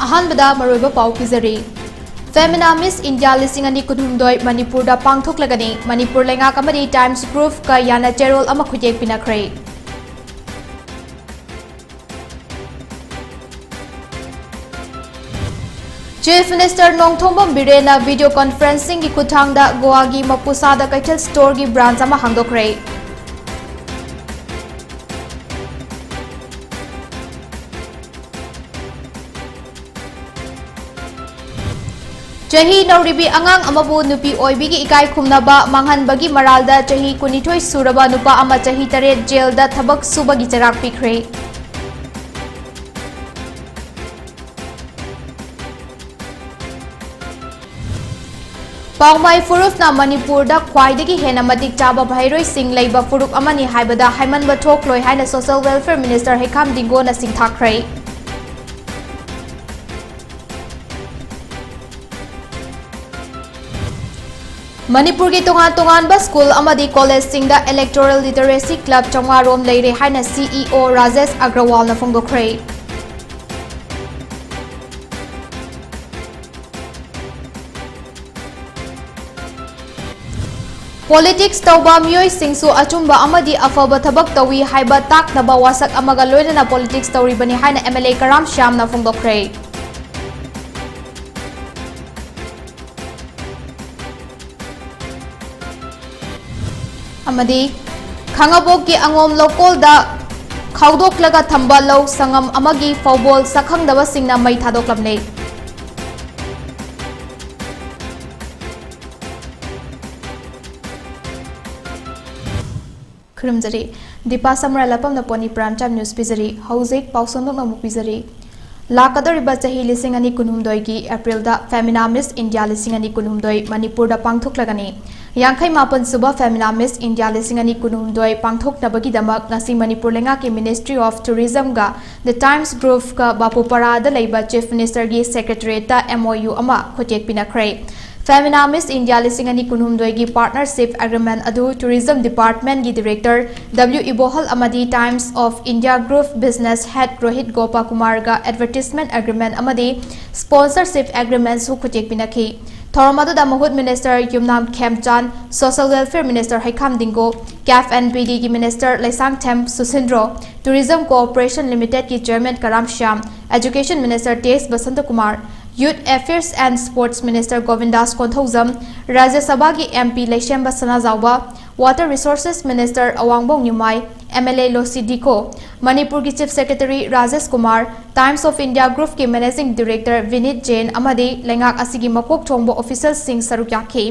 अहानबदा मरोइबा पाउ पिजरी Femina Miss India लिसिंग अनि कुनहुमदोय मणिपुर दा पांगथोकलगनी मणिपुर लेंगा कमरी टाइम्स ग्रुप का याना चेरोल अमा खुजेक पिनाख्रे चीफ मिनिस्टर नोंगथोंबम बिरेना वीडियो कॉन्फ्रेंसिंग की खुथांगदा गोवा की मपुसादा कैथल स्टोर की ब्रांच अमा हांगदोख्रे चही नौरिबी अंगांग अमबु नुपी ओइबी की इकाई खुमनाबा मांगहनबगी मरालदा चही कुनिथोय सुरबा नुपा अमा चही तरे जेलदा थबक सुबगी चराक पिख्रे पाउमाई फुरुफना मणिपुर दा ख्वाइदगी हेना मतिक चाबा भाइरोय सिंह लैबा फुरुफ अमनी हाइबदा हाइमनबा थोकलोय हाइना सोशल वेलफेयर मिनिस्टर हेखाम दिंगोना सिंथाख्रे मणिपुर की तोंगान स्कूल अमदी कॉलेज सिंगदा इलेक्टोरल लिटरेसी क्लब चंगारोम लेरे हाइना सीईओ राजेश अग्रवाल ना फोंदोख्रे पॉलिटिक्स तौबा मियोय सिंगसु अचुंबा अमदी अफबा थबक तवी हाइबा ताकनबा वासक अमगा लोइना पॉलिटिक्स तौरिबनी हाइना एमएलए कराम श्याम ना फोंदोख्रे अमदी खंगाबोक की अंगोम लोकोल दा खाउदोकलगा थंबा लौ संगम अमगी फौबोल सखंगदबा सिंगना मई थादोकलमने खुरमजरी दीपा शामुराइलाटपम न पोनी प्राइम टाइम न्यूज पिजरी हौजिक पाउसोंदोक नमु पिजरी लाकदोरिबा चही लिसिंग अनि कुनहुमदोय की अप्रैल दा फेमिना मिस इंडिया लिसिंग अनि कुनहुमदोय मणिपुर दा पांगथोकलगनी यांखै मापन सुबह फेमिना मिस इंडिया लिसिंग अनि कुनहुमदोय पांगथोकनबगी दमक नसी मणिपुर लेंगा की मिनिस्ट्री ऑफ टूरिज्म गा द टाइम्स ग्रुप का बापुपरा दा लेबा चीफ मिनिस्टर की सेक्रेटरीट दा एमओयू अमा खुटेक पिनाख्रे फेमिना मिस इंडिया लिसिंग अनि कुनहुमदोय की पार्टनरशिप एग्रीमेंट अदु टूरिज्म डिपार्टमेंट की डायरेक्टर डब्ल्यू इबोहल अमदी Times of India group business head Rohit Gopa Kumar गा एडवर्टाइजमेंट एग्रीमेंट अमदी स्पॉन्सरशिप एग्रीमेंट सु खुटेक पिनाखी थौरमदुदा महुद minister Yumnam Khemchand social welfare minister Heikham Dingo Kaif and PD की minister Leishangthem Susindro tourism cooperation limited की chairman Karam Shyam education minister Tej Basanta Kumar youth affairs and sports minister Govindas Konthoujam Rajya Sabha की MP Leishemba Sanajaoba water resources minister Awangbow Newmai MLA Losii Dikho Manipur की chief secretary Rajesh Kumar Times of India group के मैनेजिंग डायरेक्टर विनीत जैन अमदी लेंगाक असिगी मकोक थोंबो ऑफिशियल सिंह सरुक याखी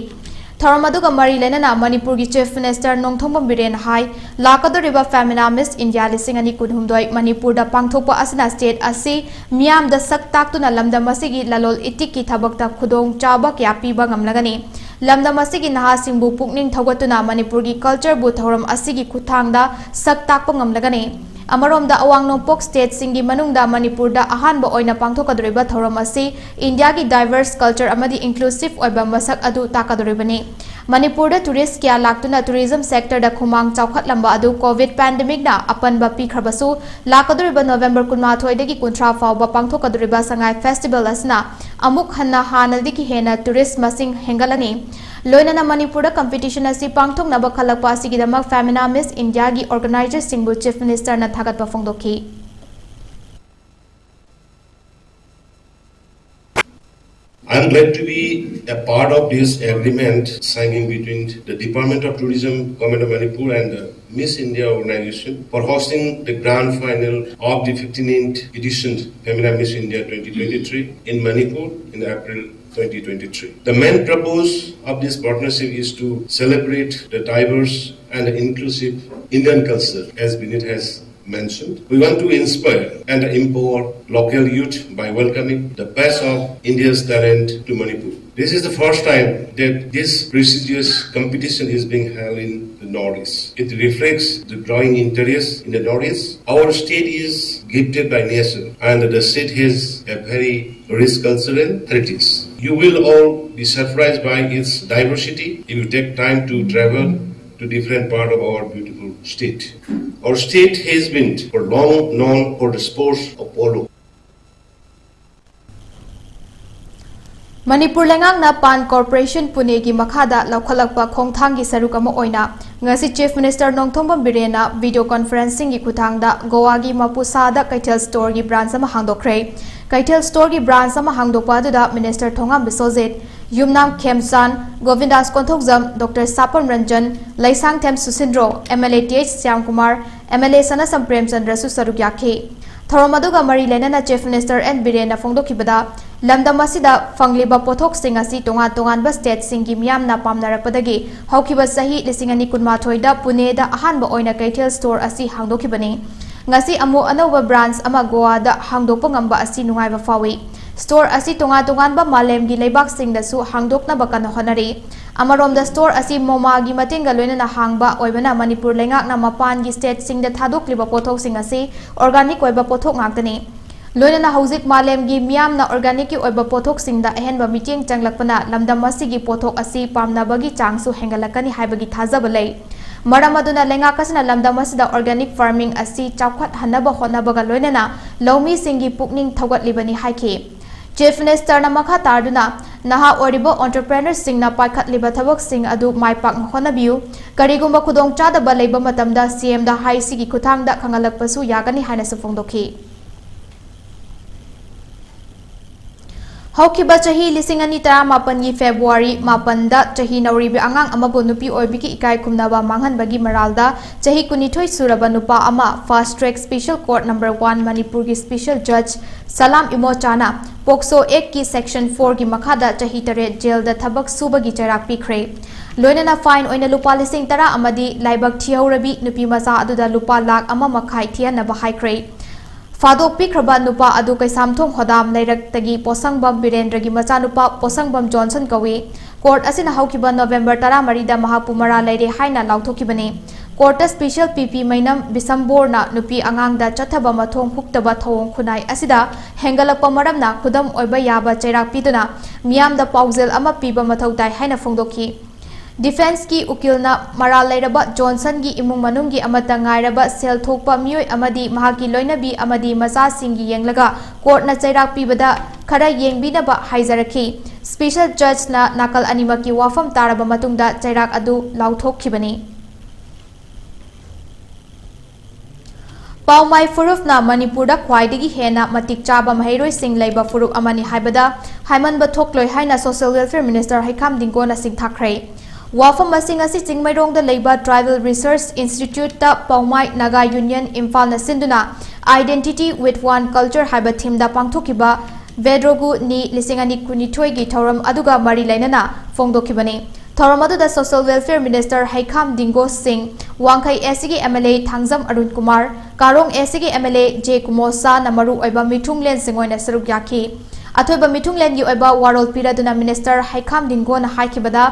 थौरमदुगा मरी लेना मणिपुर की चीफ मिनिस्टर नोंगथोंबम बिरेन हाई लाकदोरिबा फेमिना मिस इंडिया लिसिंग अनि कुनहुमदोय मणिपुर दा पांगथोकपा असना स्टेट असि मियाम दा सक ताक्तुना लमदम असिगी ललोल इतिक की थबकता खुदोंग चाबा क्या पीबा ngamlagani लमदम असिगी नहासिंगबु पुकनिंग थौगतुना मणिपुर की कल्चर बु थौरम असिगी खुथांगदा सक ताकपा ngamlagani अमरोमदा अवांग नोंपोक स्टेट सिंगी मनुंगदा मणिपुर दा अहानबा ओइना पांगथोकदोरिबा थौरम असि इंडिया की डाइवर्स कल्चर अमदी इंक्लूसिव ओइबा मसक अदु ताकदोरिबनी मणिपुर दा टूरिस्ट क्या लाक्तुना टूरिज्म सेक्टर दा खुमांग चौखटलंबा अदु कोविड पैंडेमिक ना अपनबा पीखरबसु लाकदोरिबा नवंबर 19 दगी 30 फावबा पांगथोकदोरिबा संगाई फेस्टिवल असना अमुक हन्ना हानदि की हेना टूरिस्ट मसिंग हेंगलनी लोइना मणिपुर कंपटीशन असी पांगथोकनबा खलकपा असिगिदमक फेमिना मिस इंडिया की ऑर्गेनाइजर सिंगबु चीफ मिनिस्टर ना थागतपा फोंदोखी I am glad to be a part of this agreement signing between the Department of Tourism, Government of Manipur and the Miss India organization for hosting the grand final of the 15th edition Femina Miss India 2023 in Manipur in April 2023. The main purpose of this partnership is to celebrate the diverse and inclusive Indian culture, as Vinit has mentioned. We want to inspire and empower local youth by welcoming the best of India's talent to Manipur. This is the first time that this prestigious competition is being held in the Northeast. It reflects the growing interest in the Northeast. Our state is gifted by nature and the state has a very rich cultural heritage. You will all be surprised by its diversity if you take time to travel to different part of our beautiful state. Our state has been for long known for the sports of polo. Manipur Lengangna Pan Corporation Pune gi makhada laukhalakpa khongthang gi saruk ama oina ngasi Chief Minister Nongthombam Birena video conferencing gi khuthangda Goa gi Mapusada Kaitel Store gi branch ama hangdokre Kaitel Store gi branch ama hangdokpa da Minister Thongam Bisojit Yumnam Khemsan Govindas Konthokjam Dr. Sapam Ranjan Laisang Them Susindro MLA TH Syam Kumar MLA Sanasam Premchandra su saruk yakhe Thoromaduga Mari Lenana Chief Minister N Birena Fongdokibada Lamdam asida fangliba pothok sing asi tongan ba state singi miyamna pamnarapadagi haukiba sahi lisingani kunmathoi da Pune da ahanba oina Kaitel Store asi hangdokibani ngasi amu anova branch ama Goa da hangdokpa ngamba asi nungaiba fawi store asi tongan ba malem gi leibak sing da su hangdokna bakana honari amarom da store asi moma gi matenga loina hangba oibana Manipur lengak na mapan gi state sing da thadokliba pothok sing asi organic oiba pothok ngaktani Loina Hauzik Malem gi Miam na organic oiba pothok singda ahenba meeting changlakpana lamdam asigi pothok asi pamnabagi changsu hengalakani haibagi thajaba lei maramaduna lenga kasna lamdam asida organic farming asi chawkhat hanaba honabaga loina lomi singi pukning thogatlibani haike Chief Minister na makha tarduna naha oribo entrepreneur singna paikhatliba thabak sing adu maipak honabiu karigumba khudong chada ba leiba matamda CM da hai sigi khuthangda khangalakpasu yagani haina sufongdokhi Haukiba chahi lising ani tara mapan gi February mapan da chahi nauribi angang ama bo nupi oibiki ikai kumnaba manghan bagi maralda chahi kunithoi suraba nupa ama fast track special court number 1 Manipur gi special judge Salam Imochana Pokso 1 ki section 4 gi makhada chahi tare jail da thabak suba gi charak pikre loinana fine oina lupa lising tara amadi laibak thiaurabi nupi masa aduda lupa lak ama makhai thiana ba haikre Fadok Pikraba Nupa Adu Kaisamthong Hodam Lairak Posangbam Birendra gi machanupa Posangbam Johnson kawi Court asina haukiba November 10 da Mahapumara Laire haina lauthokibani Court special PP Mainam Bisamborna nupi angangda chathaba mathong huktaba thong khunai asida hengalakpa maramna khudam oiba yaba chairak piduna miyamda paujel ama piba mathautai haina phongdokhi Defense ki ukilna Maral Lairaba Johnson gi imung manunggi amata ngairaba sel thokpa mioi amadi mahaki loinabi amadi masa singi yenglaga court na chairak pibada khara yengbinaba haizarakhi Special Judge na nakal animaki wafam taraba matungda chairak adu lauthokkhibani Paumai Furuf na Manipurda khwaidagi hena matik chaba mahairoi sing leiba furuk amani haibada haiman bathokloi haina Social Welfare Minister Haikam Dingko na singthakhrei Wafam masing asi Chingmairong da Labor Tribal Research Institute ta Paumai Naga Union Imphal na sinduna Identity with One Culture haiba theme da pangthokiba Vedrogu ni lisingani kunithoi gi thoram aduga mari lainana fongdokibani thoram adu da Social Welfare Minister Haikam Dingko Singh Wangkai SG MLA Thangjam Arun Kumar Karong SG MLA J Kumosa na maru oiba mithunglen singoina saruk yakhi athoiba mithunglen gi oiba warol piraduna Minister Haikam Dingko na haikibada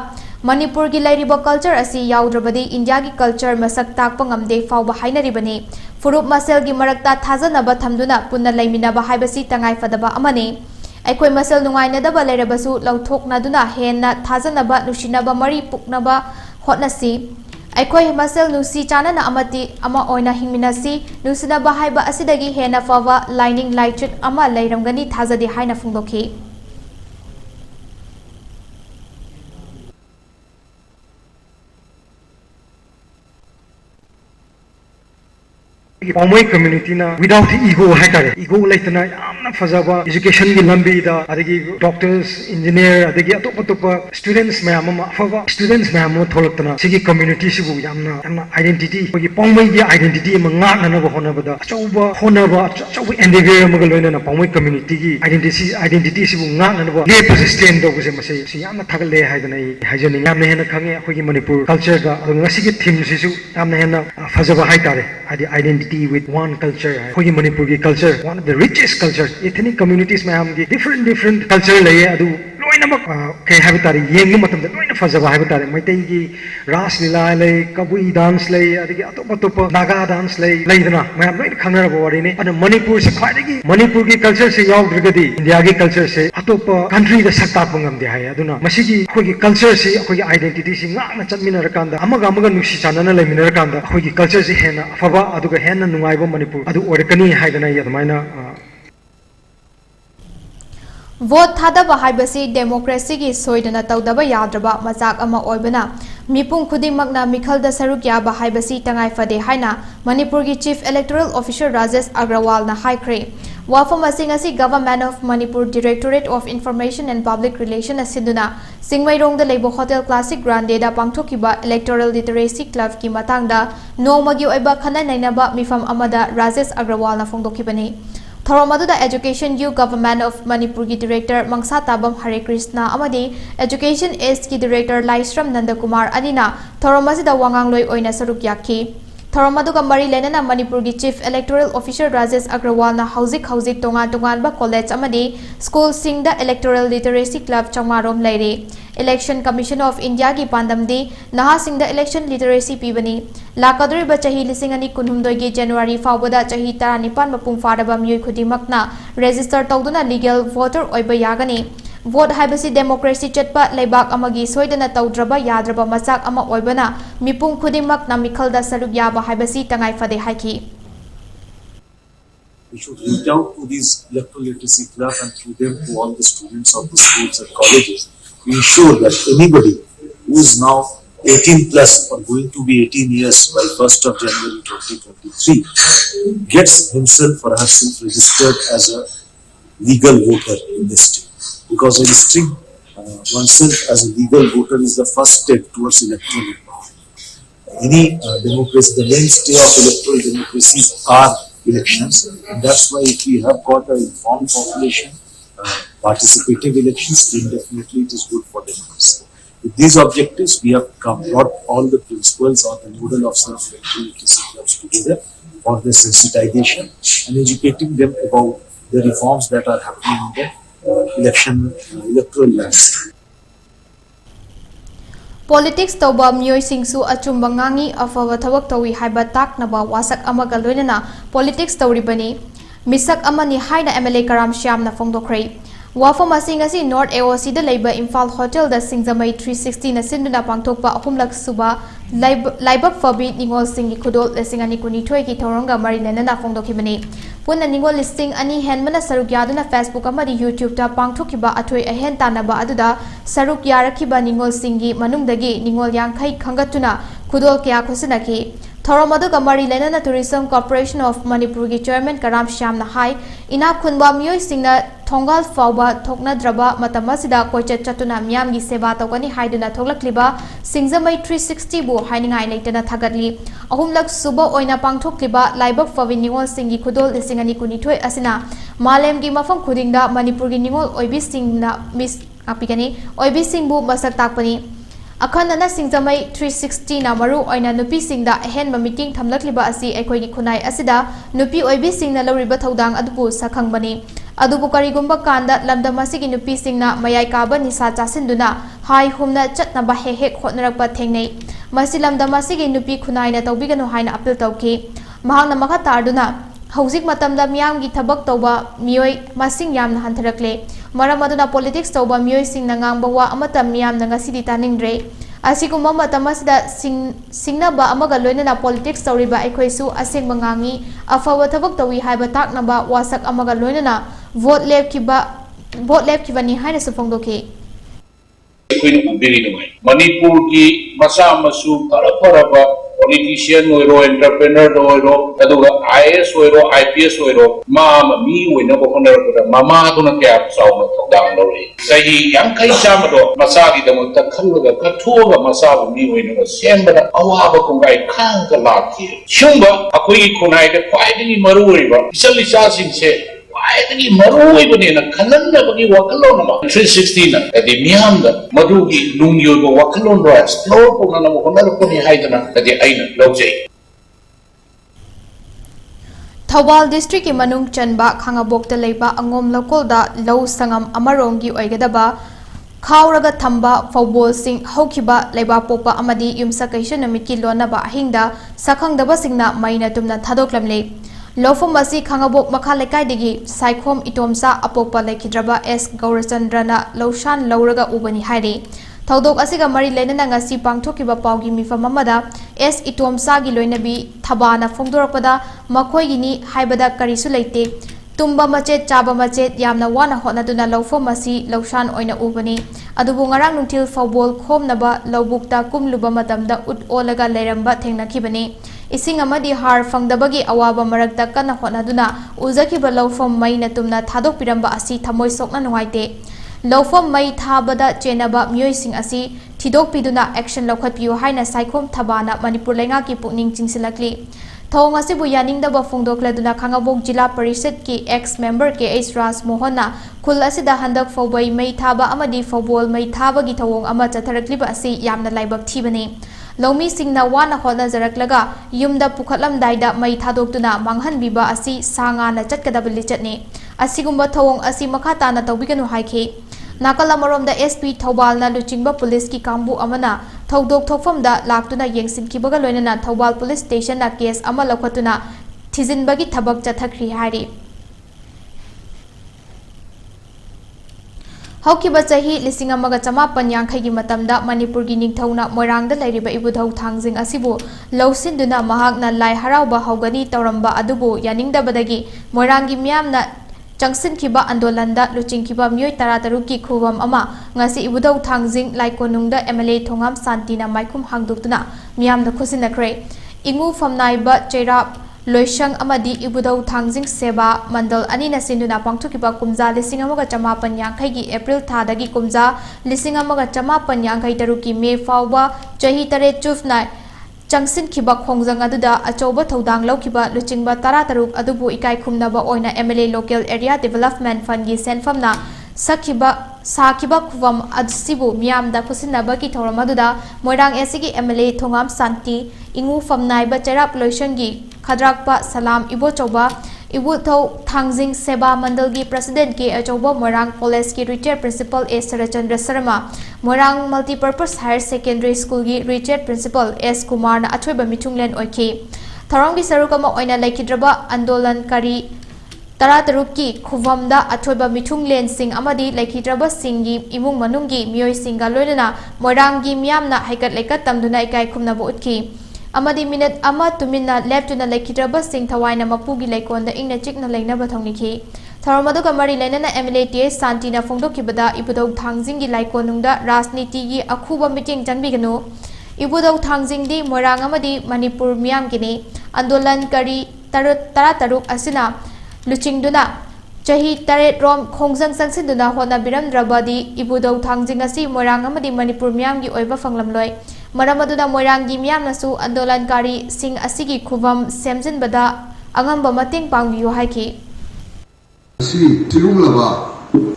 Manipur gi lairiba culture asi yaudrabadi India gi culture masak takpa ngamde fawba hainaribani furup masel gi marakta thajanaba thamduna punna laiminaba haibasi tangai fadaba amani aikoi masel nungainadaba lairabasu lauthoknaduna henna thajanaba nusinaba mari puknaba hotnasi aikoi masel nusi chanana amati ama oina hingminasi nusinaba haiba asidagi henna fawa lining lighted ama lairamgani thajadi haina fungdokhi Paumai community na without ego haitare ego laitana yamna fazaba education gi lambi da adagi doctors engineer adagi atop students mayam ma afawa students mayam mo tholaktana sigi community sibu yamna identity gi paumai gi identity ma nga na ba hona bada achauba endeavor ma galoina na paumai community gi identity sibu nga na ba le persistent do guse masai si yamna thagale haidana haijani yamna hena khange akhoi gi Manipur culture ga ngasi gi theme sisu yamna hena fazaba haitare identity with one culture. Hogi Manipur ki culture, one of the richest cultures. Ethnic communities में हम की different culture ले ये अदु लोई नमक कहीं हाबितारी ये नु मतलब लोई न फज़ावा हाबितारी मैतेई की रास लीला ले कबुई डांस ले अदगी अतोप नागा डांस ले इतना मैं हम लोई खाना रबवारी ने अन मणिपुर से खाएगी मणिपुर की culture से याव द्रगदी इंडिया की culture से अतोप country द सकता पंगम दिया है अदुना मसीगी होगी culture से होगी identity से ना चन्मिना रकांदा अमगा नुसी चानना ले मिना रकांदा होगी culture से है ना फवा अदुगा है ना नुंगाइबो Manipur adu orekani haidana yadmaina Vote thadaba haibasi democracy ki soidana tawdaba yadraba machak ama oibana mipung khudimmakna mikhalda saruk yaba haibasi tangai fade haina Manipur ki Chief Electoral Officer Rajesh Agrawal na haikre wafam asing asi Government of Manipur Directorate of Information and Public Relations asinduna Singmairong da leibo Hotel Classic Grande da pangthokiba Electoral Literacy Club ki matangda nongmagi oiba khana nainaba mifam amada Rajesh Agrawal na phongdokhibani Thoromaduda Education U Government of Manipur ki Director Mangsa Tabam Hare Krishna amadi Education East ki Director Laisram Nandakumar anina Thoromasida wangangloi oina saruk yakhi Thoromaduga mari lenana Manipur ki Chief Electoral Officer Rajesh Agrawal na hauzik tongan ba college amadi school singda Electoral Literacy Club changmarom laire Election Commission of India ki pandamdi naha singda election literacy pibani lakadori ba chahi lising ani kunhumdoi gi January fawbada chahi 19 mapung faraba myoi khudimmakna register tawduna legal voter oiba yagani vote haibasi democracy chatpa leibak amagi soidana tawdraba yadraba machak ama oibana mipung khudimmakna mikhalda saruk yaba haibasi tangai fade haiki We should reach out to these electoral literacy club and through them to all the students of the schools and colleges to ensure that anybody who is now 18 plus or going to be 18 years by 1st of January 2023 gets himself or herself registered as a legal voter in this state. Because registering oneself as a legal voter is the first step towards electoral empowerment. Any democracy, the mainstay of electoral democracy are elections, and that's why if we have got an informed population, participative elections, then definitely it is good for democracy. With these objectives, we have brought all the principles or the model of self-electoral literacy clubs together for the sensitization and educating them about the reforms that are happening in the electoral landscape. Politics tawba miyoi singsu achumba ngangi afawa thawak tawi haiba taknaba wasak amaga loinana politics tawribani misak amani haina MLA Karam Shyam na phongdokhrei wafam asing asi North AOC da leiba Imphal Hotel da Singzamai 360 na sinduna pangthokpa ahumlak suba laibak fabi ningol singi khudol lesing ani kuni thoi ki thoranga mari lenana phongdokhibani punna ningol listing ani henmana saruk yaduna Facebook amadi YouTube ta pangthokiba athoi ahen tanaba aduda saruk yarakhiba ningol singi manungdagi ningol yangkhai khangatuna khudol kya khosinaki Thoromadu Gamari Lenana Tourism Corporation of Manipur ki Chairman Karam Shyam na hai ina khunba miyoi singna thongal fawba thokna draba matamasida koichat chatuna miyam gi seba tawkani haiduna thoklakliba Singzamai 360 bu hainingai leitana thagatli ahumlak suba oina pangthokliba laibak fawi ningol singi khudol lisingani kunithoi asina malem gi mafam khudingda Manipur gi ningol oibi singna miss apigani oibi singbu masak takpani Akhanana Singzamai 360 na maru oina nupi singda ahen ma meeting thamlakliba asi aikoi gi khunai asida nupi oibi singna lawriba thodang adubu sakhangbani adubu karigumba kanda lamdamasi gi nupi singna mayai kaba nisa chasinduna hai humna chatnaba hek khotnarakpa thengnei masi lamdamasi gi nupi khunai na tawbiganu haina appeal tawki mahangna makha tarduna hauzik matamda miyam gi thabak tawba miyoi masing yamna hantarakle maram aduna politics tawba miyoi singna ngangba wa amata miyam na ngasidi taningdre asiguma matamasida singna ba amaga loinana politics tawriba aikhoisu aseng mangangi afawa thabak tawi haiba taknaba wasak amaga loinana vote lepkibani haina sufongdoki Manipur ki masa masu para politician oiro entrepreneur oiro aduga IAS oiro IPS oiro mi oina bokoner ko mama duna kya sauna thodang lori sahi yangkai chamado masa gi damo takhaluga kathuga masa mi oina sembada awaba kongai khang ka laki shumba akoi khunai de paidini maru oiba isalisa singse paidini maru oibani na khananda bagi wakalon ma 316 na adi miyamda madugi lungyo go wakalon ro explore ko na mo konar ko ni haidana adi aina lojai Thawal District ki manung chanba khangabok ta leiba angom lokol da low sangam amarongi oigadaba khauraga thamba fawbol sing haukiba leiba popa amadi yumsa kaisha namit ki lonaba ahingda sakhangdaba singna maina tumna thadoklamle Lofum masi khangabok makha lekai digi saikhom itomsa apopa lekhidraba S Gaurachandrana Loshan Lauraga ubani hairi Thaudok asiga mari lenana ngasi pangthokiba paugi mifam amada S itomsa gi loinabi thabana phongdorakpada makhoi gini haibada karisu leite tumba machet chaba machet yamna wana hotnaduna lawfom asi lawshan oina ubani adubu ngarang nungthil fawbol khomnaba lawbukta kumluba matamda ut olaga leiramba thengnakhibani ising amadi har fangdabagi awaba marakta kana hotnaduna uzakiba lawfom maina tumna thadok piramba asi thamoi sokna nuaite lawfom mai thabada chenaba myoising asi thidok piduna action lawkhatpiu haina saikhom thabana manipur lenga ki pukning chingsilakli thong asibu yaningdaba phongdokladuna khangabok jila parishad ki ex member ke H Ras Mohana khul asida handak fawbai mai thaba amadi fawbol mai thabagi thawong ama chatharakliba asi yamna laibak thibani lawmi singna wana hotna jaraklaga yumda pukhatlamdaida mai thadoktuna manghanbiba asi sanga na chatkadabali chatni asigumba thawong asi makha tana tawbiganu haikhe nakala maromda SP Thawbalna luchingba police ki kambu amana thawdok thokfamda laktuna yengsinkibaga loinana Thawbal police station na case ama lakhatuna thijinbagi thabak chathakri hari Haukiba chahi lising amaga chamapan yangkhai gi matamda Manipur gi ningthauna moirangda lairiba ibudhau thangjing asibu lawsinduna mahakna lai harauba haugani tawramba adubu yaningdabadagi moirangi miyamna Changsin kiba andolanda luching kiba myoi tarataru ki khuwam ama ngasi ibudau thangjing laikonungda MLA thongam santina maikhum hangduktuna miyamda khusinakre ingu famnaiba cheirap loishang amadi ibudau thangjing seba mandal anina sinduna pangthukiba kumja lising amaga chamapan yangkhai gi April thadagi kumja lising amaga chamapan yangkhai taruki me fawba chahi tare chufna Changsin kiba khongjang aduda achoba thodang lawkiba luchingba tarataruk adubu ikai khumnaba oina MLA Local Area Development Fund gi senfamna sakiba khuwam adsibu miyamda khusinaba ki thoram aduda moirang esigi MLA thongam santi ingu famnaiba cherap lotion gi khadrakpa salam ibo choba ibu thau thangjing seba mandal gi president ke achoba moirang college ki retired principal A Sarachandra Sharma moirang multipurpose higher secondary school gi retired principal S Kumar na achoiba michunglen oike tharong gi sarukama oina laikidraba andolan kari tarataruk ki khuvamda achoiba michunglen sing amadi laikidraba singi imung manungi mioi singa loinana moirang gi miyamna haikat laikat tamduna ikai khumna bo utki amadi minute ama tumina leptuna laikidraba sing thawaina mapugi laikonda ingna chikna laina bathongnikhi tharamadu kamari lainana MLA TS Santina phongdokibada ibudau thangjingi laikonungda rajniti gi akhuba meeting janbiganu ibudau thangjingdi moirang amadi Manipur miyamgini andolan kari tarataruk asina luchingduna chahi taret rom khongjang sangsinduna hona biramdrabadi ibudau thangjing asi moirang amadi Manipur miyamgi oiba fanglamloi Maramaduna moirangi miyamnasu andolanकारी sing asigi khuvam semjinbada angamba mating pangbiyo haiki Tirumlaba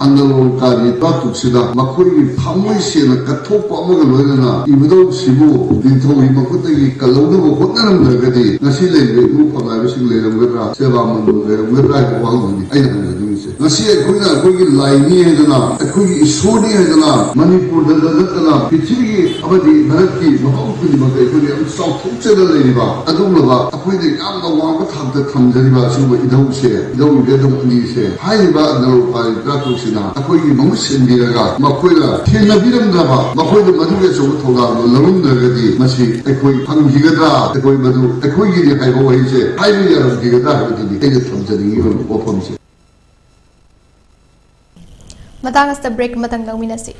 Andalokari Batusida Makuri Pamoisina Katopa Mogalona Ibudo Sibu Dinto Makutagi Kalona Hotanam Nagadi Nasile group of Ivishing Leda Vera Seva Mundu Vera Wali I Nasi Kuna Kugi Laini Hedana Kugi Sodi Hedana Manipur Dalatana Pitiri Abadi Naraki Mahokudi Makuri South Chedaliva Adumlava Apudi Amna Wanga Tabda Tamjariba Suba Idose Don't get them Nise Haiba Andalokari Sina, Akogi Motion Diraga, Makoila, Kina Biramdaba, Makoida Madu Toga, Larundagadi, Masi, Ekoi Pangigada, Ekoi Madu, Ekogi, I always say, I will have Gigada, the edit from the even opens. Matangas the break matanggang minasi.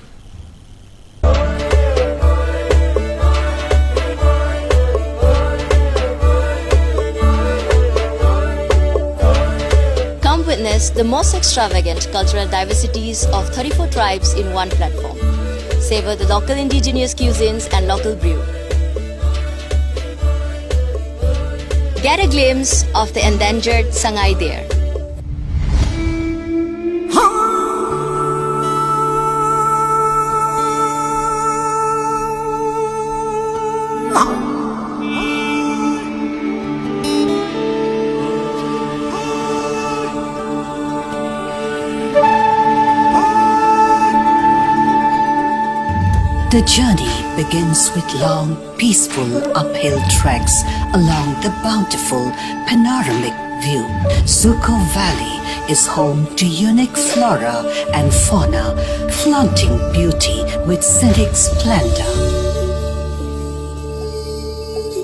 Witness the most extravagant cultural diversities of 34 tribes in one platform. Savor the local indigenous cuisines and local brew. Get a glimpse of the endangered Sangai deer. The journey begins with long, peaceful uphill treks along the bountiful panoramic view. Zuko Valley is home to unique flora and fauna, flaunting beauty with scenic splendor.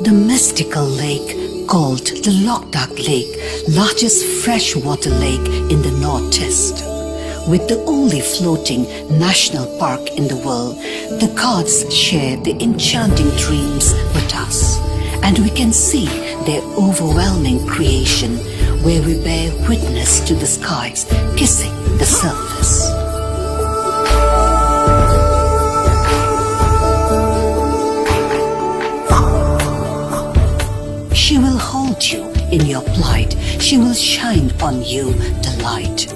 The mystical lake called the Loktak Lake, largest freshwater lake in the northeast. With the only floating national park in the world, the gods share their enchanting dreams with us, and we can see their overwhelming creation, where we bear witness to the skies kissing the surface. She will hold you in your plight. She will shine on you the light.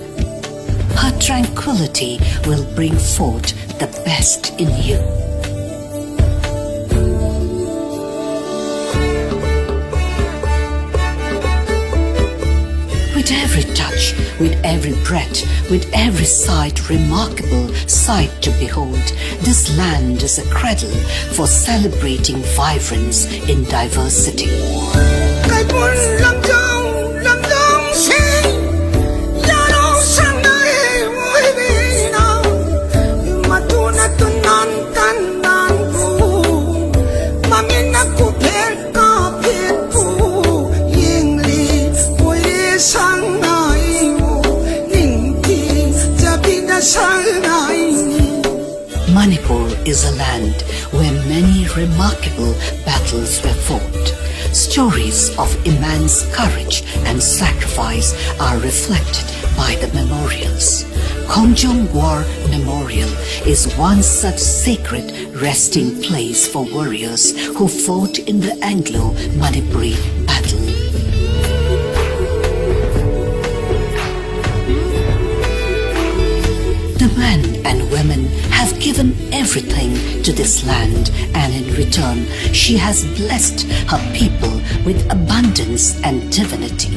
Her tranquility will bring forth the best in you. With every touch, with every breath, with every sight, remarkable sight to behold, this land is a cradle for celebrating vibrance in diversity. Manipur is a land where many remarkable battles were fought. Stories of immense courage and sacrifice are reflected by the memorials. Kongjong War Memorial is one such sacred resting place for warriors who fought in the Anglo-Manipuri battle. The men and women have given everything to this land, and in return, she has blessed her people with abundance and divinity.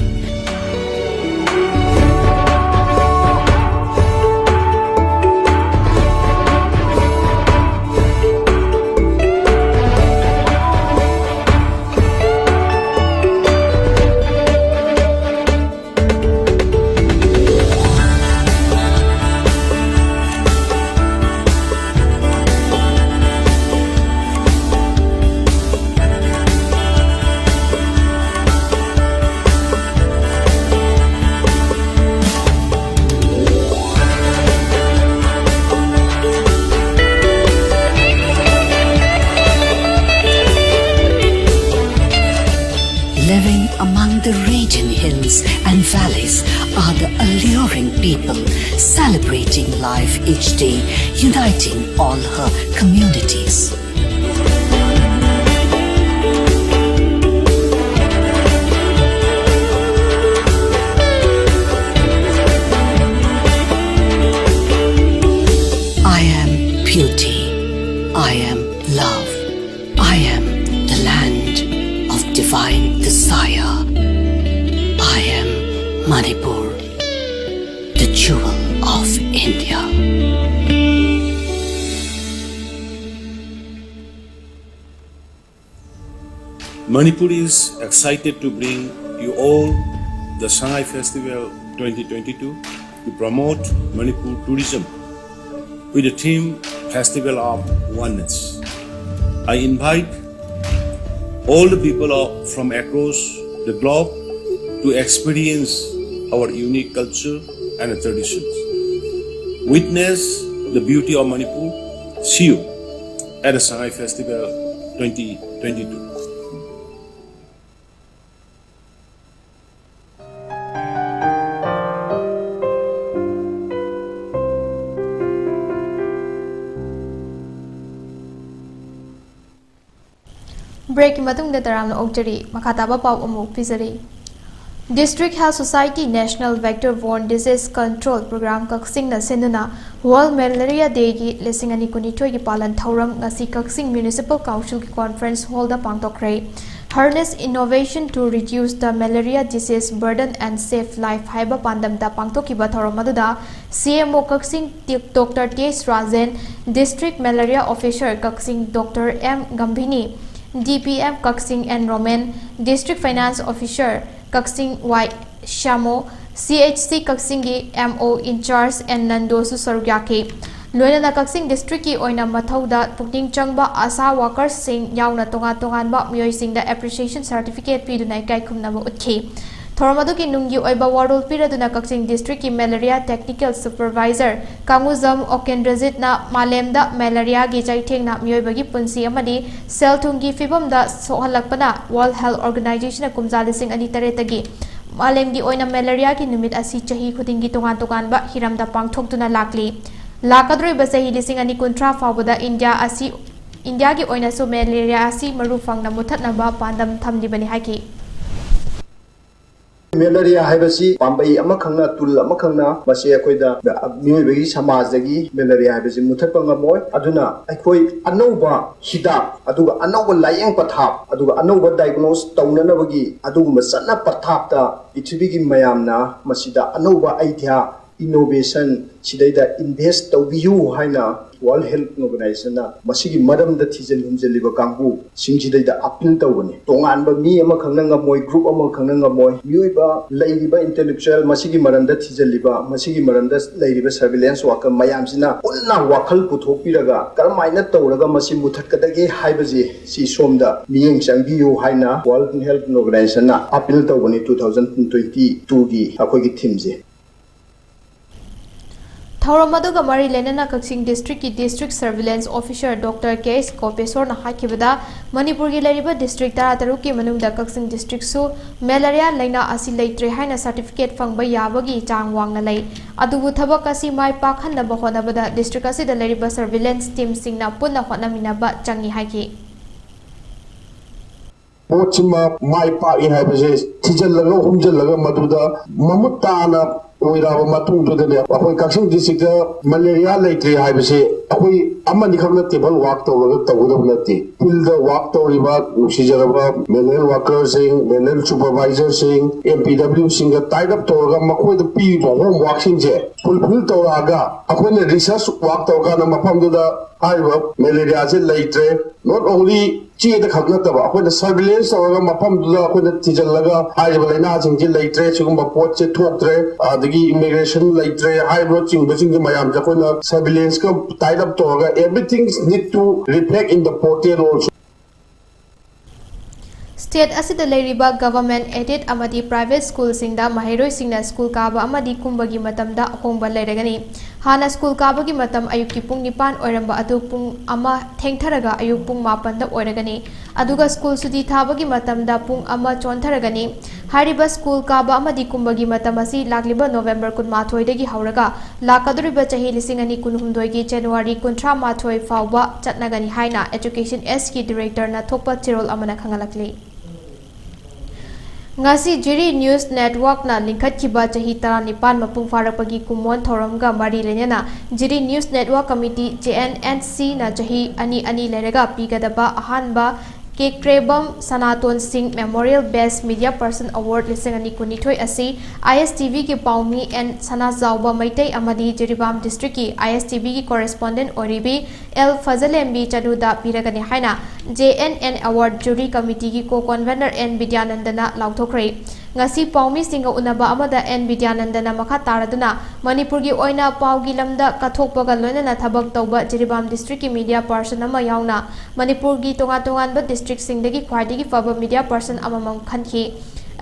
Living among the raging hills and valleys are the alluring people, celebrating life each day, uniting all her communities. I am beauty. I am love. I am the land of divine desire. I am Manipur, the jewel of India. Manipur is excited to bring you all the Shanghai Festival 2022 to promote Manipur tourism with the theme Festival of Oneness. I invite all the people from across the globe to experience our unique culture and traditions. Witness the beauty of Manipur. See you at the Shanghai Festival 2022. Break matungda taramna oktari makataba pau amuk pizari. District Health Society National Vector-Borne Disease Control Program Kaksing na senuna World Malaria Day ki lesingani kunithoi ki palan thauram ngasi Kaksing Municipal Council ki Conference Hall da pangtokre. Harness innovation to reduce the malaria disease burden and save life haiba pandam da pangtokiba thauram aduda CMO Kaksing Dr. T.S. Rajan, District Malaria Officer Kaksing Dr. M. Gambhini, DPM Kaksing N. Roman, District Finance Officer Kaksing Y. Shamo, CHC Kaksing MO in charge and Nandosu Sarugyaki. लोयना Kakching district की ओइना मथौदा पुक्निंग चंगबा ASHA workers सिंग यावना तोंगा तोंगानबा मियोय सिंगदा एप्रिसिएशन सर्टिफिकेट पीदुना इकाइखुमनाबा उतखि थोरमदुकी नुंगी ओइबा वारोल पीरदुना कक्सिंग डिस्ट्रिक्ट की मलेरिया टेक्निकल सुपरवाइजर कांगुजम ओकेंद्रजितना मालेमदा मलेरिया गी जाइथेंगना मियोयबगी पुंसी अमदी सेल थुंगी फिबमदा सोहलकपना वर्ल्ड हेल्थ ऑर्गेनाइजेशन कुमजालिसिंग अनि तरेतगी मालेमगी ओइना मलेरिया की निमित असि चही खुदिंगी तोंगान तोंगानबा हिरमदा पांगथोक्तुना लाकली लाकद्रोइबा चही लिसिंग अनि कुंट्रा फावदा इंडिया की ओइनासु मलेरिया असि मरु फंगना मुथतनबा पांदम थमदिबनि हाइकी मलेरिया है पाबई तुल मियोबी समाज मलेरिया है मुथप अनौब हिदा अनौब लाइंग पथाप अनौब डायग्नोस तौनबी चना पथाप पृथ्वी की मैमना अनौब आइडिया इनोवेशन इन्वेस्ट तौबियु हाइना वर्ल्ड हेल्थ ऑर्गेनाइजेशन मरम थीजन हुमजलिब कांगू सिंजिदैदा अपील तौबने तोंगानब मी अमा खंगनगमोय ग्रुप अमा खंगनगमोय मियोइबा लैरिबा इंटेलेक्चुअल मरम थीजलिब मरम सर्विलेंस वाकर मयामसिना पुन्ना वाखल पुथोपिरगा करमाइना तौरगा मुथतकदगे हाइबजे सी सोमदा मियेंग चंगियु हाइना वर्ल्ड हेल्थ ऑर्गेनाइजेशन अपील तौबने 2022 की अखोगी थीमजे थौरमदुगा मरी लेनना कक्सिंग डिस्ट्रिक्ट की district surveillance officer doctor KS Kopeshwar हाकिबदा मणिपुर की लेरिबा डिस्ट्रिक्ट 13 की मनुंगदा कक्सिंग डिस्ट्रिक्ट सु मलेरिया लाइना असि लेत्रे हाइना सर्टिफिकेट फंगबा याबगी चांग वांगना लै अदुबु थबक असि माय पाखनबा होनबदा डिस्ट्रिक्ट असिदा लेरिबा सर्विलेंस टीम सिंगना पुन्ना होनमिनाबा चंगी हाइकी पोचिमा माय पाई हाइबजे थिजलगा हुमजलगा मदुदा ममुताना ओइराबा मतुंगदने अखोय कक्सिंग डिस्ट्रिक्ट मलेरिया लेत्रे हाइबसे अखोय अमनि खम नते बल वाक तौरगा तौगदब नते फील्ड वाक तौरिबा नुसिजरबा मेनल वर्कर सिंग मेनल सुपरवाइजर सिंग एमपीडब्ल्यू सिंग टाइड अप तौरगा मखोय द पी होम वाक सिंजे फुल तौरागा अखोय रिसर्च वाक तौरगा मफमदुदा हाइबा मलेरिया से लेत्रे नॉट ओनली चीद खगनतबा अखोय सर्विलेंस तौरगा मफमदुदा अखोय थिजलगा हाइबा लाइना सिंजे लेत्रे सिगुंबा पोट से ठोक्त्रे इमिग्रेशन लेत्रे हाइबो चिंग मयाम जकोना सर्विलेंस का टाइड अप तौरगा everything need to reflect in the portal also. State असिदा लेरिबा गवर्नमेंट एडेड अमदी प्राइवेट स्कूल सिंगदा महिरोय सिंगना स्कूल काबा अमदी कुंबगी मतमदा होंबा लेरगनी हाना स्कूल काबगी मतम अयुक्की पुंग 9 ओरंबा अदु पुंग अमा थेंगथरगा अयुक पुंग 9 दा ओरगनी अदुगा स्कूल सुदी थाबगी मतमदा पुंग अमा चोंथरगनी हारिबा स्कूल काबा अमदी कुंबगी मतम असि लागलिबा नवंबर 18 दगी हौरगा लाकदुरिबा चही लिसिंग अनि 19 की जनवरी 18 फावबा चटनगनी हाइना एजुकेशन एस की डायरेक्टर ना थोपा Chirol Amna खंगलकली ngasi jiri news network na linkhat kiba chahi 19 mapung farakpagi kumon thoramga mari lenena jiri news network committee JNNC na chahi ani lerega pigadaba ahanba Kekrebam Sanaton Singh Memorial Best Media Person Award lising ani kunithoi asi ISTV ki Paumi and Sana Zauba Maitai Amadi Jiribam District ki ISTV ki correspondent Oribi L Fazalembi Chanuda Piragani Haina JNN Award Jury Committee ki co-convener N Vidyanandana Lauthokre ngasi Paumi Singa Unaba Amada N Vidyanandana Makha Taraduna Manipur gi oina Paugi lamda kathokpaga loinana thabak tauba Jiribam District ki media person ama yauna Manipur gi tongan district singdagi khwaidagi faba media person amamam khanki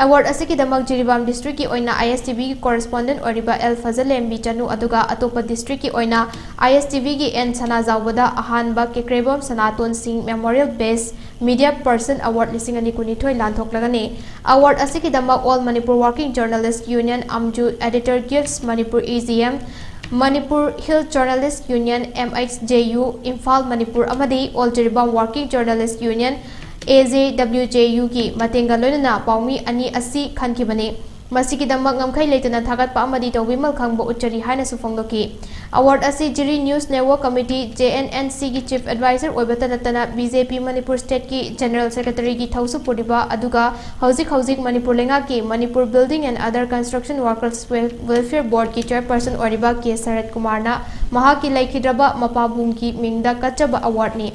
award asiki damak Jiribam district ki oina ISTV ki correspondent oriba L Fazalembi Chanu aduga atopa district ki oina ISTV ki N Sana Zawbada ahanba Kekrebam Sanaton Singh Memorial Best Media Person Award lising ani kunithoi lanthoklagani award asiki damak All Manipur Working Journalist Union Amju Editor Guilds Manipur EZM Manipur Hill Journalist Union MHJU Imphal Manipur amadi All Jiribam Working Journalist Union AJWJU ki matenga loinana paumi ani asi khankibani masiki damak ngamkhai leitana thagat pa amadi tawbimal khangbo uchari haina sufongdoki award asi Jiri News Network Committee JNNC ki Chief Advisor oibata natana BJP Manipur State ki General Secretary ki Thausu Podiba aduga hauzik Manipur lenga ki Manipur Building and Other Construction Workers Welfare Board ki Chairperson oriba K Sarat Kumarna mahaki laikhidraba mapabung ki mingda kachaba award ni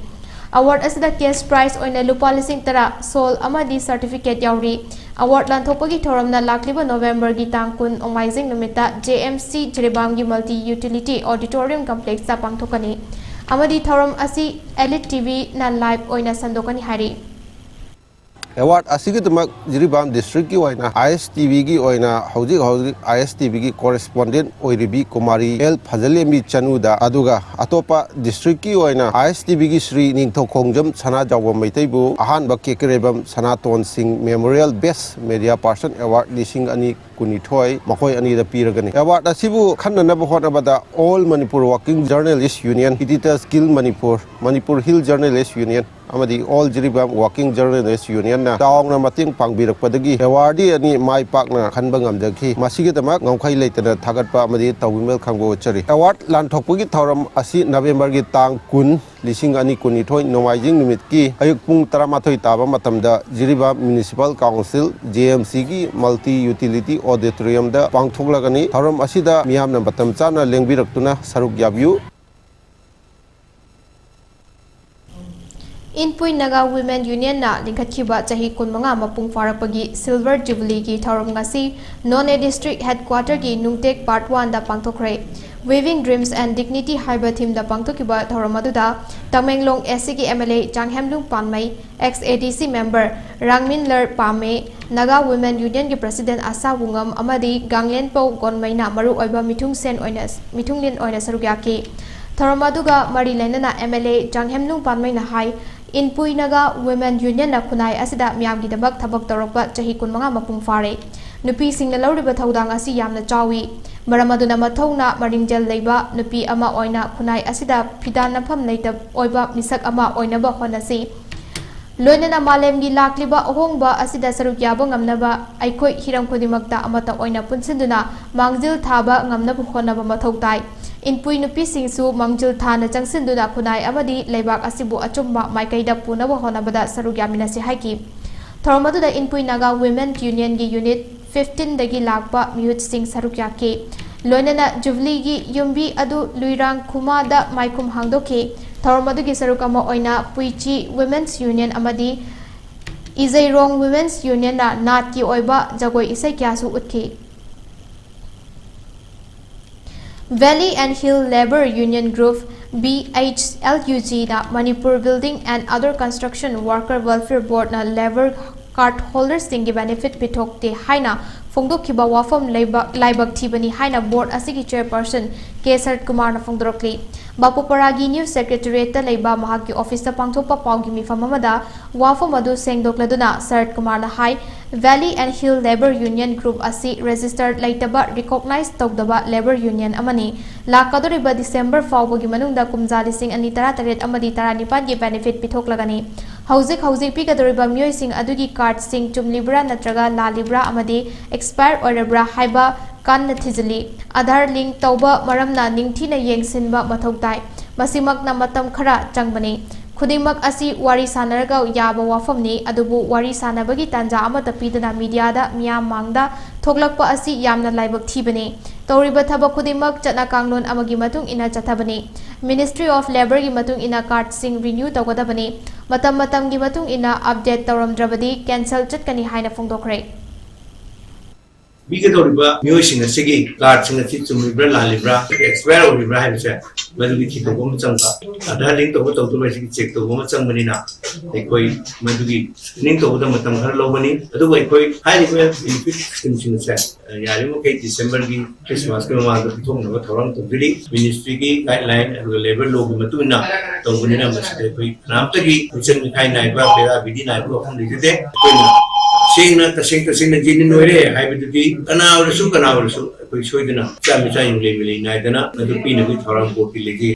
award asida cash prize oina lupa lising tara sol amadi certificate yauri Award Lanthopagi Thoramna Lakliba November gi tangkun Omaizing Numita JMC Jiribam gi Multi Utility Auditorium Complex ta pangthokani. Amadi thoram asi Elite TV na live oina sandokani hari. Award asigidamak Jiribam district ki oina ISTV gi oina hauji ISTV gi correspondent oiribi Kumari L Phajalemi Chanuda aduga atopa district ki oina ISTV gi Sri Ningthokhongjam Sana Jawam Maitaibu ahan ba kekerebam Sanaton Singh Memorial Best Media Person Award lising ani kunithoi makoi ani da piragani award asibu khanna ba honabada All Manipur Working Journalists Union Editors Guild Manipur Hill Journalists Union amadi All Jiribam Working Journalists Union na taong mating pangbirakpadagi awardee ani mai pakna khanba ngamjaki masigidamak ngomkhai leitana thagatpa amadi tawimel khangbo chari award lanthokpagi thoram asi November gi tang kun lising ani kunithoi nomaijing numit ki ayuk pung 13 taba matamda Jiribam Municipal Council JMC gi Multi Utility Auditorium da pangthoklagani thoram asida miyamna batam chana lengbirakuna saruk yabyu Inpui Naga Women Union na lingkhatkiba chahi kunmanga mapung farakpagi Silver Jubilee gi thoram ngasi None District Headquarter gi Nungtek Part 1 da pangthokre Waving Dreams and Dignity haiba theme da pangthokiba thoram aduda Tamenglong SC gi MLA Changhemlung Panmai ex-ADC member Rangmin Ler Pame Naga Women Union gi President Asa Wungam amadi Ganglen Pau Gonmaina maru oiba mithunglin oina sarugyaki thoram aduga mari lenana MLA Changhemlung Panmai na hai Inpui Naga Women Union na kunai asida miyamgi dabak thabak torokpa chahi kunmanga mapung fare nupi singna lawriba thaudang asi yamna chawi maramaduna mathongna maringjal leiba nupi ama oina kunai asida pidana pham leita oiba misak ama oina ba honasi loinana malemgi lakliba ohongba asida saruk yaba ngamnaba aikoi hiram khodimakta amata oina punsinduna mangjil thaba ngamnaba honaba mathautai Inpui nupi singsu mangjil thana changsinduna kunai amadi leibak asibu achumba maikaida punaba honabada saruk yaminasi haiki thoramadu Inpui Naga Women Union gi Unit 15 dagi lakpa mute sing saruk yake loinana Jubilee gi yumbi adu luirang khuma da maikum hangdoke thoramadu gi saruk ama oina Puichi Women's Union amadi Izairong Women's Union na nat ki oiba jagoi isai kyasu utki Valley and Hill Labour Union Group BHLUG na Manipur Building and Other Construction Worker Welfare Board na Labour Card Holders singi benefit pitokte haina fongdokhiba wafam laibak thibani haina board asigi chairperson K. Sarat Kumar na fongdorokli Bapuparagi News Secretariat ta leiba mahaki office ta pangthokpa paugi mifam amada wafam adu sengdokladuna Sarat Kumar na hai Valley and Hill Labour Union Group asi registered laitaba recognized tawdaba Labour Union amani lakadoriba December fawbagi manungda kumja lising ani 13 amadi 19 gi benefit pithoklagani hauzik pigadoriba miyoi sing adugi card sing chumlibra natraga lalibra amadi expire orabra haiba kan thizili Aadhaar link tawba maramna ningthina yengsinba mathautai masimak na matam khara changbani khudingmak asi wari sanaraga yaba wafamni adubu wari sanabagi tanja amata pidana media da miyam mangda thoklakpa asi yamna laibak thibani tawriba thaba khudingmak chana kanglon amagi matung ina chathabani Ministry of Labour gi matung ina card sing renew tawgadabani matam gi matung ina update tawramdrabadi cancel chatkani haina fongdokre Bigadoriba miyosing asigi card sing ati chumibra lalibra expire oribra haibse madugi thito gom changba Aadhaar link to to to basic check to gom changbani na ekoi madugi link to to matam khar lobani adu ekoi high benefit scheme se yari mo kai December gi Christmas ko ma ga thong no thoram to dili ministry gi guideline adu labor law gi matuna to buni na masde koi nam tagi mission kai nai ba bera bidi nai ko kham li de Sing na jinin noire haibidugi kanawrasu koi soidana chami chayung lebeli naidana adu pina gi thoram ko pilegi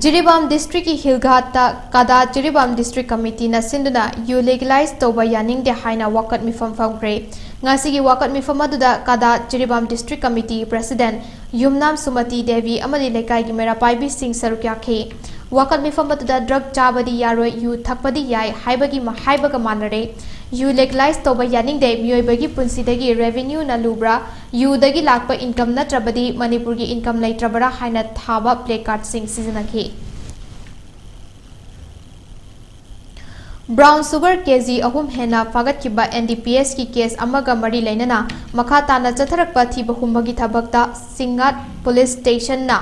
Jiribam District ki Hilghatta kada Jiribam District Committee na sinduna you legalize toba yaning de haina wakat mifam famgre ngasi gi wakat mifam aduda kada Jiribam District Committee President Yumnam Sumati Devi amadi lekai gi mera paibi sing sarukya khe wakat mifam aduda drug chabadi yaroi yu thakpadi yai haibagi haibaga manare you legalize toba yaning de miyoibagi punsidagi revenue na lubra you dagi lakpa income na trabadi Manipur gi income lai trabara haina thaba placard sing season ki Brown sugar kg ahum hena fagat kiba NDPS ki case amaga mari lainana makha tana chatharakpa thiba humbagi thabakta Singat police station na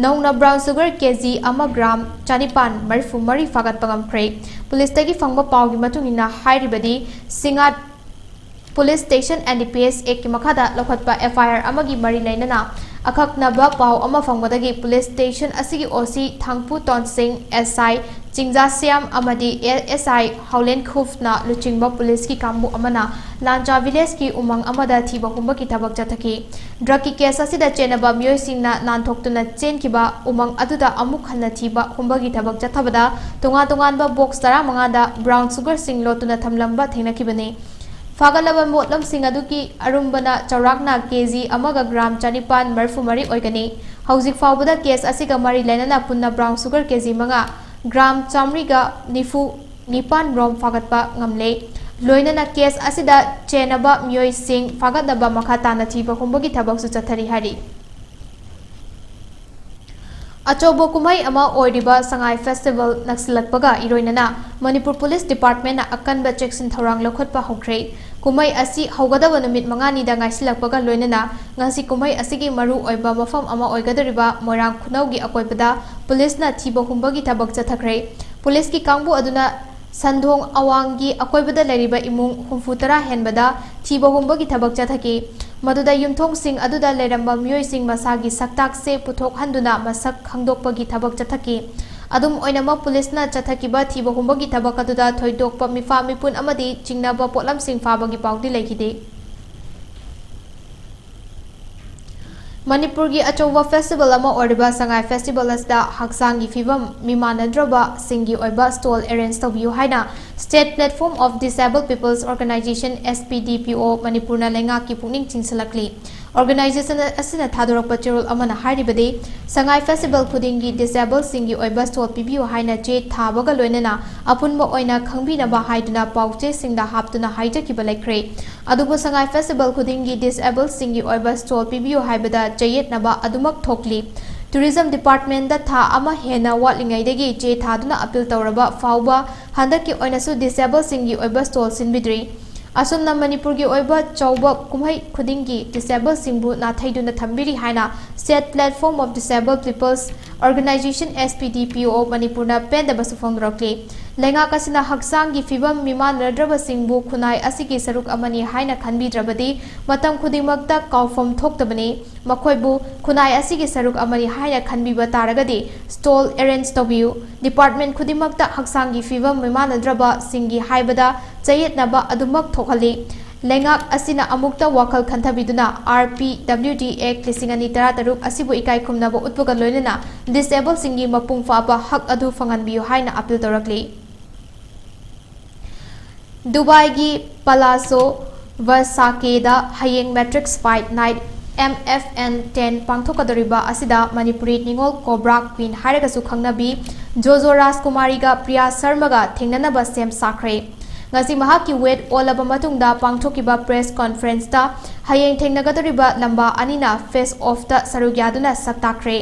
Nauna brown sugar kg ama gram chanipan marfu mari fagat pangam khre police tagi fangba pawgi matungina hairibadi Singat police station NDPS ek ki makhada lokhatpa FIR amagi mari lainana akaknaba paw ama fangwadagi police station asigi OC Thangpu Ton Singh SI Chingja Siam amadi SI Haulen Khufna luchingba police ki kambu amana Lancha village ki umang amada thiba humba ki thabak chathaki drug ki case asida chenaba miyoi singna nanthokuna chen kiba umang aduda amuk khanna thiba humba ki thabak chathabada tongan ba box tara mangada brown sugar sing lotuna thamlamba thenakibane Fagalaba motlam singaduki arumbana chaurakna kg amaga gram chanipan marfu mari oigani hauzik fawbada case asiga mari lainana punna brown sugar kg manga gram chamriga nifu nipan rom fagatpa ngamle loinana case asida chenaba miyoi sing fagadaba makata na thiba humbagi thabak su chathari hari Achobo kumai ama oiriba Sangai Festival naksilakpaga iroinana Manipur Police Department na akanba cheksin thorang lokhotpa hokre kumai asi haugadaba numit mangani da ngaisilakpaga loinana ngasi kumai asigi maru oiba mafam ama oigadariba Moirang Khunaugi akoibada police na thiba humbagi thabak chathakre police ki kangbu aduna Sandhong awangi akoibada lariba imung humfutara henbada thiba humbagi thabak chathaki Maduda yumthong sing aduda leramba miyoi sing masagi saktak se puthok handuna masak khangdokpagi thabak chathaki adum oinama police na chathakiba thiba humbagi thabak aduda thoidokpa mifa mipun amadi chingnaba potlam sing fabagi pawdi lekhide Manipur gi achowa festival ama oriba Sangai festival asda haksangi fibam mimanadraba singi oiba stall arrange tobiu haina State Platform of Disabled People's Organization SPDPO Manipur na lenga ki pungning chingsalakli organization asina thadorakpa cherol amana haribade Sangai festival khudingi disabled singi oiba stall pibiu haina che thabaga loinana apunba oina khangbina ba haiduna pauche singda haptuna haijakiba laikre adubu Sangai festival khudingi disabled singi oiba stall pibiu haibada jayet naba adumak thokli Tourism Department da tha ama hena watlingai degi che thaduna appeal tawraba fawba handaki oinasu disabled singi oiba stall sinbidri asumna Manipur gi oiba chawba kumhai khudingi disabled singbu na thaiduna thambiri haina State Platform of Disabled People's Organization SPDPO Manipur na pendaba sufongrakli lenga kasina haksang gi fibam miman radraba singbu khunai asigi saruk amani haina khanbidrabadi matam khudingmakta kawfam thoktabani makhoibu khunai asigi saruk amani haina khanbiba taragadi stall arrange tobiu department khudimakta haksang gi fibam miman radraba singi haibada chayetnaba adumak thokhali lengak asina amukta wakal khantabiduna RPWD Act 2013 asibu ikai khumnaba utpuga loinana disabled singi mapung faba hak adu fanganbiu haina appeal torakli Dubai gi Palazzo Versace da hayeng Matrix Fight Night MFN 10 pangthokadariba asida Manipuri Ningol Cobra Queen hairagasu khangnabi Jojo Rajkumari ga Priya Sharma ga thengnanaba sem sakre ngasi mahaki wet olaba matungda pangthokiba press conference da hayeng thengnagadariba lamba anina face off da sarugyaduna saktakre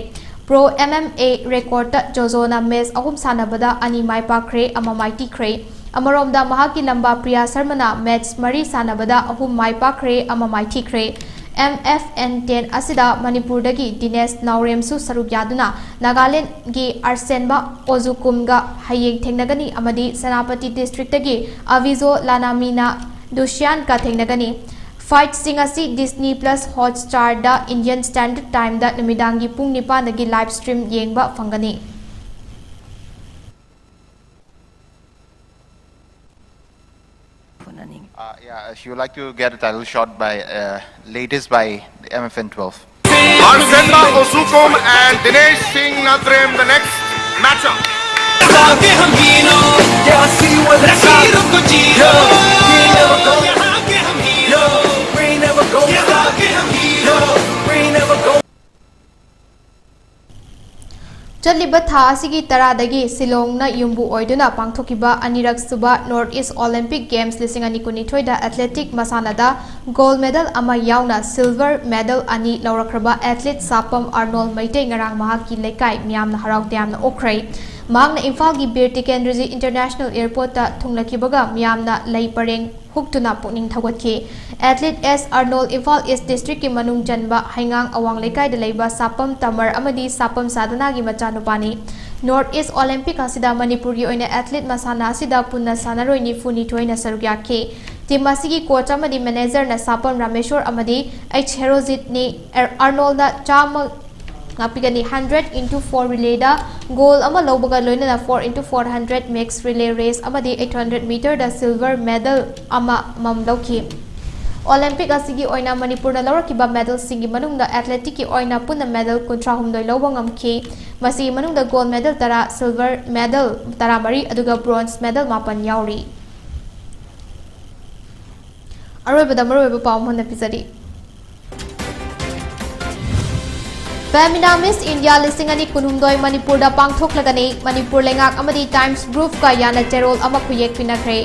Pro MMA record da Jojo na match ahum sanabada ani mai pakre ama mighty kre Amaromda mahaki lamba Priya Sharmana match mari sanabada ahum mai pakre ama mighty kre MFN 10 asida Manipur dagi Dinesh Nauremsu saruk yaduna Nagaland gi Arsenba Ozukumga hayeng thengnagani amadi Sanapati district dagi Avizo Lanamina Dushan ka thengnagani Fight singasi Disney Plus Hotstar da Indian Standard Time da namidangi pung 9 dagi live stream yengba fangani she would like to get a title shot by latest by MFN 12. Arsenba Osukum and Dinesh Singh Nadrem, the next matchup. Chaliba tha asigi taradagi Silongna yumbu oiduna pangthokiba anirak suba North East Olympic Games lisingani kunithoi da athletic masanada gold medal ama yauna silver medal ani laurakraba athlete Sapam Arnold Maitei ngarang mahaki lekai miyamna harau tiamna okrai Magna Imphal gi Bir Tikendrizi International Airport ta thunglakibaga miyamna lei pareng huktuna pukning thawatki athlete S Arnold Imphal East District ki manung janba haingang awang lekai da leiba Sapam Tamar amadi Sapam Sadana gi machanupani North East Olympic asida Manipur gi oina athlete masana asida punna sanaroi ni funi thoina sarugyakhe team asigi coach amadi manager na Sapam Rameshwar amadi H Herozit ni Arnold da chama ngapigani 100x4 relay da goal ama lobaga loina na 4x400 mixed relay race amadi 800 meter da silver medal ama mamdauki Olympic asigi oina Manipur na lawrakiba medal singi manungda athletic ki oina punna medal 13 lawba ngamki masi manungda gold medal tara silver medal tara mari aduga bronze medal mapan yauri aroibada maroiba pawmon episode Femina Miss India lisingani kunumdoi Manipur da pangthok lagani Manipur lengak amadi Times Group ka yana cherol ama khuyek pinakre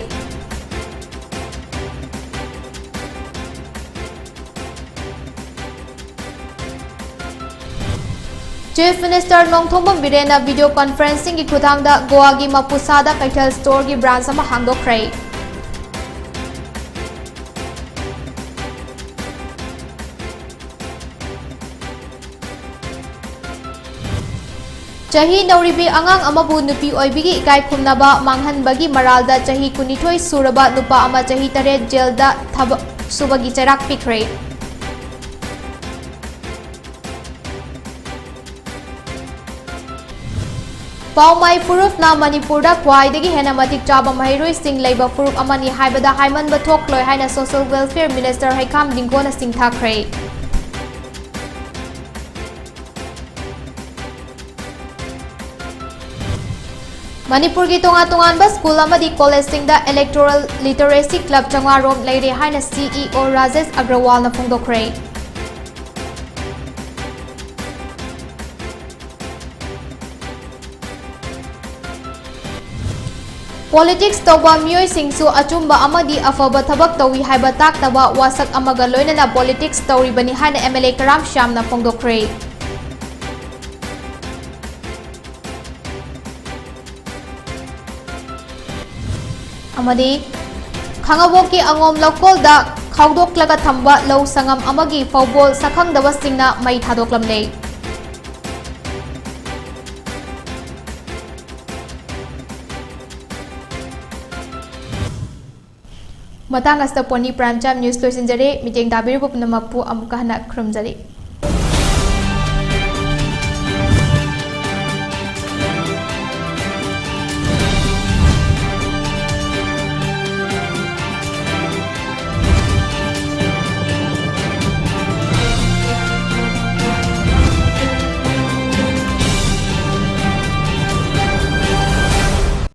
Chief Minister Nongthongbam Birena video conferencing ki khudangda Goa gi Mapusada Kaithal store gi branch ama hangdokre Chahi Nauribi Angang Amabu Nupi Oibigi Ikai Kumnaba Manghanbagi Maralda Chahi Kunithoi Suraba Nupa Ama Chahi Tare Jelda Thab Subagi Charak Pikre Paumai Furuf na Manipurda Kwaidagi Hena Matik Chaba Mahiroi Sing Labor Furuf Amani Haibada Haiman Batok Loi Haina Social Welfare Minister Haikam Dingona Sing Thakre Manipur ki tongan ba school amadi college singda electoral literacy club changwa rom leire haina CEO Rajesh Agrawal na phongdokre Politics tawba miyoi singsu achumba amadi afaba thabak tawi haiba taktaba wasak amaga loina na politics tawri bani haina MLA Karam Sham na phongdokre Amadi Khangaboki Angom Lokol da Khawdok laga thamba low sangam amagi fawbol sakhang dawa singna mai thadoklam le Matang asta Pony Prime Time News loisinjare miteng dabiru pupnamapu amukahna krumjari